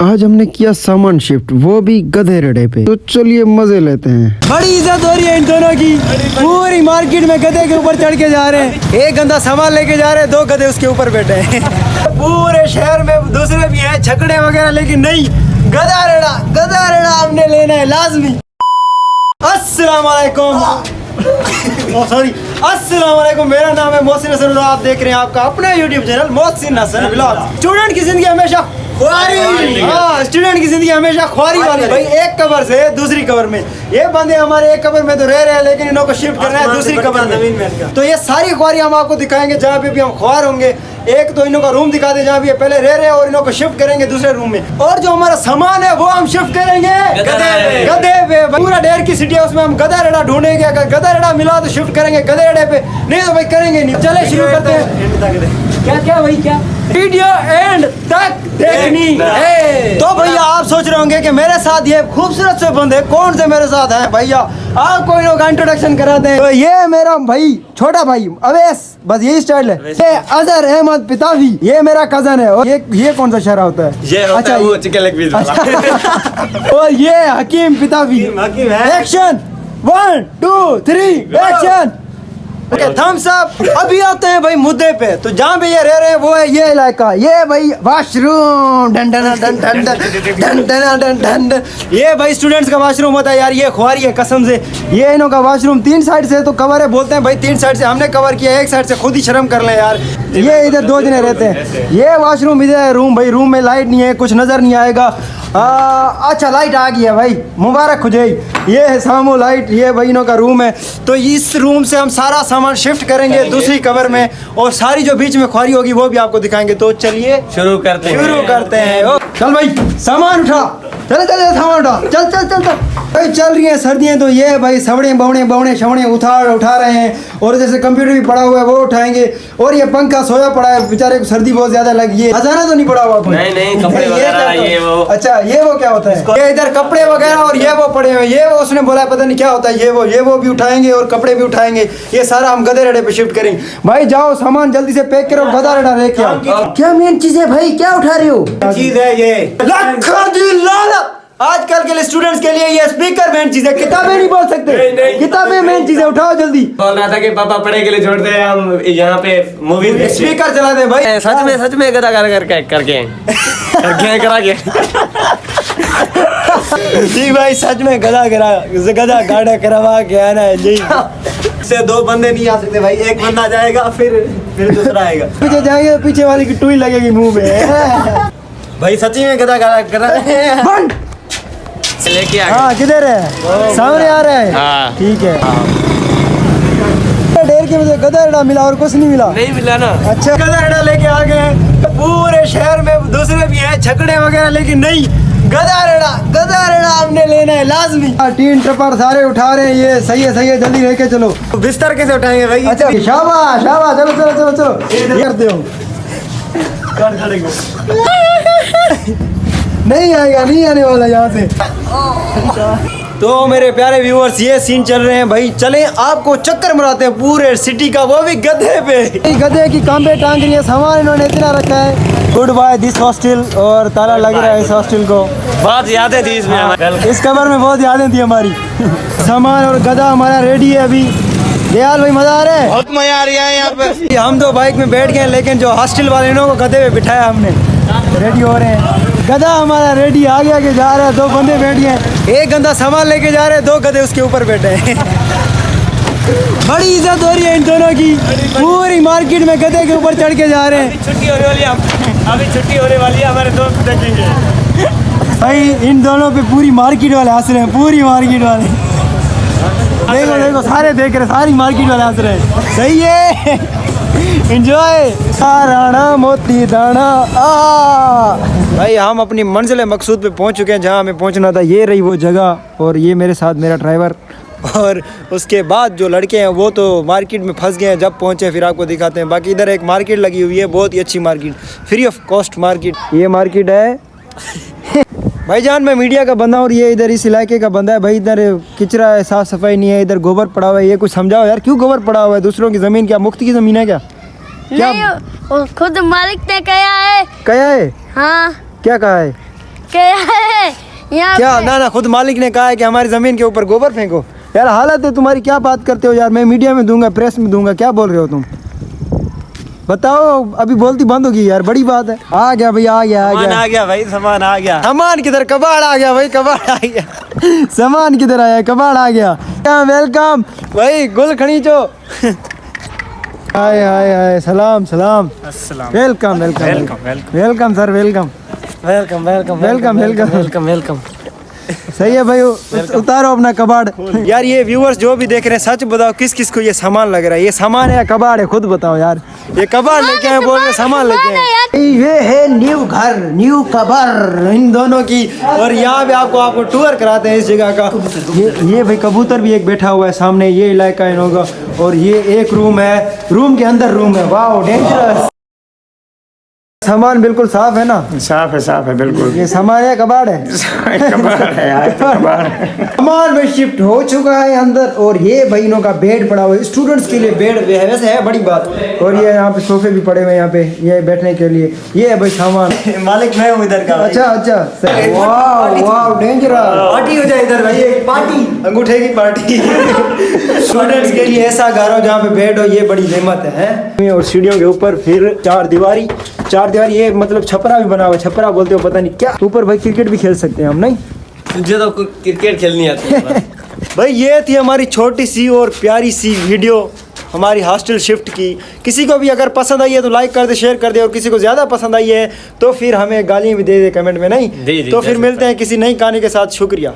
आज हमने किया सामान शिफ्ट, वो भी गधे रेडे पे। तो चलिए मजे लेते हैं। बड़ी इज्जत हो रही है इन दोनों की। पूरी मार्केट में गधे के ऊपर चढ़ के जा रहे हैं। एक गंदा सामान लेके जा रहे हैं, दो गधे उसके ऊपर बैठे हैं। पूरे शहर में दूसरे भी हैं छकड़े वगैरह, लेकिन नहीं, गधा रेड़ा हमने लेना है लाजमी। अस्सलाम वालेकुम। सॉरी, अस्सलाम वालेकुम। मेरा नाम है मोहसिन हसन, आप देख रहे हैं आपका अपना YouTube channel Mohsin Hasan vlog. Student की जिंदगी हमेशा ख्वारी, हाँ स्टूडेंट की जिंदगी हमेशा ख्वारी वाली। भाई एक कबर से दूसरी कबर में, ये बंदे हमारे एक कबर में तो रह रहे हैं, लेकिन इनको शिफ्ट करना है दूसरी कबर में। तो ये सारी ख्वारी हम आपको दिखाएंगे जहाँ पे भी हम ख्वार होंगे। एक तो इनों का रूम दिखा दे जहाँ भी ये पहले रह रहे हैं, और इनको को शिफ्ट करेंगे दूसरे रूम में। और जो हमारा सामान है वो हम शिफ्ट करेंगे गधे पे। पूरा डेर की सिटी है, उसमें हम गधा रेड़ा ढूंढेंगे। अगर गधा रेड़ा मिला तो शिफ्ट करेंगे गधे रेड़े पे, नहीं तो भाई करेंगे नहीं। चले शुरू करते हैं। क्या भाई क्या वीडियो एंड तक देखनी है। तो भैया आप सोच रहे होंगे कि मेरे साथ ये खूबसूरत से बंदे कौन से मेरे साथ हैं। भैया आपको इन लोगों का इंट्रोडक्शन कराते हैं। तो ये मेरा भाई छोटा भाई अवैस, बस यही स्टाइल है। ये अजहर अहमद पितावी, ये मेरा कजन है। और ये कौन सा शहरा होता है? ये होता है वो चिकन लेग पीस वाला। और ये हकीम पितावी। Action 1 2 3 action. Thumbs up. अभी आते हैं भाई मुद्दे पे। तो जहाँ पे ये रह रहे हैं वो है ये इलाका। ये भाई washroom, done done done done done done done done. ये भाई स्टूडेंट्स का वाशरूम होता है यार। ये ख्वारी है कसम से। ये इन्हों का वाशरूम 3 साइड से तो कवर है, बोलते हैं भाई 3 साइड से हमने कवर किया, एक साइड से खुद ही शर्म कर लें यार। ये इधर 2 जने रहते हैं। ये वाशरूम इधर है। रूम भाई, रूम में लाइट नहीं है, कुछ नजर नहीं आएगा। अच्छा लाइट आ गई है भाई, मुबारक हो जाए। ये है सामो लाइट। ये भाई इन्हों का रूम है। तो इस रूम से हम सारा सामान शिफ्ट करेंगे दूसरी कवर में, और सारी जो बीच में ख्वारी होगी वो भी आपको दिखाएंगे। तो चलिए शुरू करते हैं। चल भाई सामान उठा, चल सामान उठा, चल भाई। चल रही है सर्दियाँ, तो ये भाई सवड़े बवड़े शवड़े उठा रहे हैं। और जैसे कंप्यूटर भी पड़ा हुआ है वो उठाएंगे। और ये पंखा सोया पड़ा है, बेचारे को सर्दी बहुत ज्यादा लगी है। खजाना तो नहीं पड़ा हुआ? नहीं कपड़े वगैरह ये वो। अच्छा ये वो क्या होता है? ये इधर कपड़े वगैरह और ये वो पड़े हुए। ये वो उसने बोला पता नहीं क्या होता है। ये वो भी उठाएंगे और कपड़े भी उठाएंगे। ये सारा हम गधे रेड़े पे शिफ्ट करेंगे। भाई जाओ सामान जल्दी से पैक करो, गधा रेड़ा लेके आओ। क्या मेन चीज है भाई, क्या उठा रहे हो? चीज है ये आजकल के लिए स्टूडेंट्स के लिए ये स्पीकर मेन चीज है। किताबें नहीं बोल सकते, किताबें मेन चीज है। उठाओ जल्दी। बोल रहा था कि पापा पढ़े के लिए छोड़ते हैं, हम यहाँ पे मूवी स्पीकर चला दे भाई। सच में गधा करके करा के जी भाई, सच में गधा गाड़ा करवा के आना है जी। से 2 बंदे नहीं आ सकते भाई, एक बंदा जाएगा फिर दूसरा आएगा। पीछे जाएंगे, पीछे वाले की टूई लगेगी मुंह में। भाई सच्ची में गधा करा लेके आ। हाँ किधर है? सामने आ रहा है। ठीक है। डेर के मुझे गधा रेड़ा मिला और कुछ नहीं मिला ना। अच्छा गधा रेड़ा लेके आ गए। पूरे शहर में दूसरे भी हैं छकड़े वगैरह, लेकिन नहीं, गधा रेड़ा हमने लेना है लाजमी। टीन ट्रपर सारे उठा रहे हैं। ये सही है जल्दी लेके चलो। बिस्तर कैसे उठाएंगे भाई? अच्छा शाबाश चलो करते हो। नहीं आने वाला यहाँ से। तो मेरे प्यारे व्यूअर्स, ये सीन चल रहे हैं भाई। चले आपको चक्कर मराते हैं पूरे सिटी का, वो भी गधे पे। गधे की कांबे टांग रही है। सामान इन्होंने इतना रखा है। Good bye this hostel. और ताला लग रहा है इस हॉस्टल को। बहुत यादें थी इसमें, इस कबर में बहुत यादें थी हमारी। सामान और गधा हमारा रेडी है अभी। दयाल भाई मजा आ रहा है? बहुत मजा आ रहा है यहाँ पे। हम तो बाइक में बैठ गए, लेकिन जो हॉस्टल वाले इन्हों को गधे पे बिठाया हमने। रेडी हो रहे हैं। गधा हमारा रेडी आगे जा रहा है। 2 बंदे बैठ गए। एक गंदा सामान लेके जा रहे हैं, 2 गधे उसके ऊपर बैठे हैं। बड़ी इज्जत हो रही है इन दोनों की। पूरी मार्केट में गधे के ऊपर चढ़ के जा रहे हैं। छुट्टी होने वाली है, हमारे दोस्त देखेंगे भाई। इन दोनों पे पूरी मार्केट वाले हंस रहे हैं, पूरी मार्केट वाले। देखो सारे देख रहे, सारी मार्केट वाले हंस रहे हैं। सही है, एंजॉय। राणा मोती दाना। भाई हम अपनी मंजिल मकसूद पे पहुंच चुके हैं, जहां हमें पहुंचना था। ये रही वो जगह, और ये मेरे साथ मेरा ड्राइवर। और उसके बाद जो लड़के हैं वो तो मार्केट में फंस गए हैं। जब पहुंचे फिर आपको दिखाते हैं। बाकी इधर एक मार्केट लगी हुई है, बहुत ही अच्छी market, free of cost market. ये मार्केट है भाईजान। मैं मीडिया का बंदा और ये इधर इस इलाके का बंदा है भाई। इधर किचरा है, साफ सफाई नहीं है, इधर गोबर पड़ा हुआ है। ये कुछ समझाओ यार, क्यों गोबर पड़ा हुआ है? दूसरों की जमीन क्या मुफ्त की जमीन है क्या? नहीं, खुद मालिक ने कहा है। कहा है? हाँ। क्या कहा है? क्या है यहाँ क्या? पे? ना खुद मालिक ने कहा है कि हमारी जमीन के ऊपर गोबर फेंको। यार हालत है तुम्हारी, क्या बात करते हो यार। मैं मीडिया में दूंगा, प्रेस में दूंगा, क्या बोल रहे हो तुम? बताओ, अभी बोलती बंद होगी यार, बड़ी बात है। आ गया भैया, आ गया, आ सामान गया। आ गया भाई, सामान आ गया। सामान किधर? कबाड़ आ गया भाई, कबाड़ आ गया। सामान किधर आया? कबाड़ आ गया। वेलकम भाई, गुल खनीचो। हाय हाय हाय, सलाम सलाम। अस्सलाम। Welcome welcome welcome. Welcome sir, welcome welcome welcome welcome welcome. Welcome welcome. सही है भाई, उतारो अपना कबाड़। यार ये व्यूअर्स जो भी देख रहे हैं, सच बताओ किस किस को ये सामान लग रहा है? ये सामान है या कबाड़ है? खुद बताओ यार। ये कबाड़ लेके आए, बोल रहे सामान लेके आए। ये है न्यू घर, न्यू कबर इन दोनों की। और यहाँ पे आपको टूर कराते हैं इस जगह का। ये भाई कबूतर भी एक बैठा हुआ है सामने, ये इलाका इन लोगों का। और ये एक रूम है, रूम के अंदर रूम है। वाह डेंजरस। सामान बिल्कुल साफ है ना? साफ है बिल्कुल। ये सामान है कबाड़ है? कबाड़ है यार, कबाड़ है। सामान में शिफ्ट हो चुका है अंदर। और ये भाई इनों का बेड पड़ा हुआ है, स्टूडेंट्स के लिए बेड है, वैसे है बड़ी बात। और ये यहाँ पे सोफे भी पड़े हुए हैं यहाँ पे, ये बैठने के लिए। ये है भाई सामान। मालिक मैं हूँ इधर का। अच्छा अच्छा, वाह वाह डेंजरस। पार्टी हो जाए इधर भाई, एक पार्टी, अंगूठे की पार्टी। स्टूडेंट्स के लिए ऐसा घर हो जहाँ पे बेड हो, ये बड़ी नेमत है। और सीढ़ियों के ऊपर फिर चार दीवारी, ये मतलब छपरा भी बना हुआ है। छपरा बोलते हो पता नहीं क्या। ऊपर भाई क्रिकेट भी खेल सकते हैं हम, नहीं? तुझे तो क्रिकेट खेलनी आती है। भाई ये थी हमारी छोटी सी और प्यारी सी वीडियो हमारी हॉस्टल शिफ्ट की। किसी को भी अगर पसंद आई है तो लाइक कर दे, शेयर कर दे। और किसी को ज़्यादा पसंद आई है तो फिर हमें गालियाँ भी दे दे कमेंट में, नहीं? दे तो फिर मिलते हैं किसी नई कहानी के साथ। शुक्रिया।